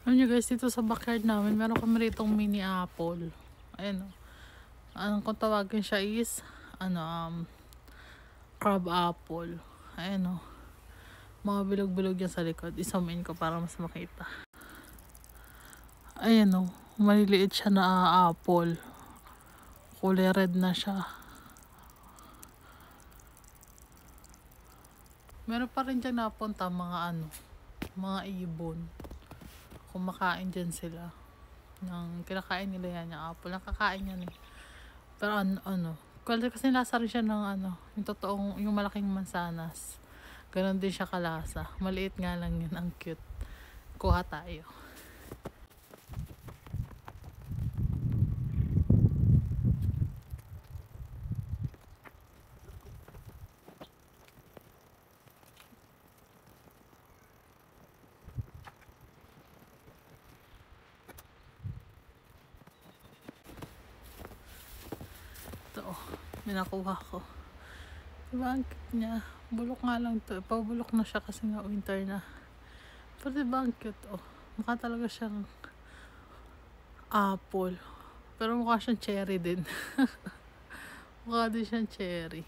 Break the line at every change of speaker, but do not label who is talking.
Alam nyo guys, dito sa backyard namin, meron kami ritong mini apple. Ayan o. Anong kung tawagin siya is, crab apple. Ayan o. Mga bilog-bilog yan sa likod. Isamain ko para mas makita. Ayan o. Maliliit siya na apple. Kulay red na siya. Meron pa rin dyan napunta mga ibon. Kumakain dyan sila. Kinakain nila yan yung apple. Nakakain yan eh. Pero kasi lasa rin siya ng yung totoong, yung malaking mansanas. Ganon din siya kalasa. Maliit nga lang yun. Ang cute. Kuha tayo. Ito may nakuha ko. Diba ang cute niya? Bulok nga lang to. Pabulok na siya kasi nga winter na. Pero diba ang cute mukha talaga siyang apple. Pero mukha siyang cherry din. Mukha din siyang cherry.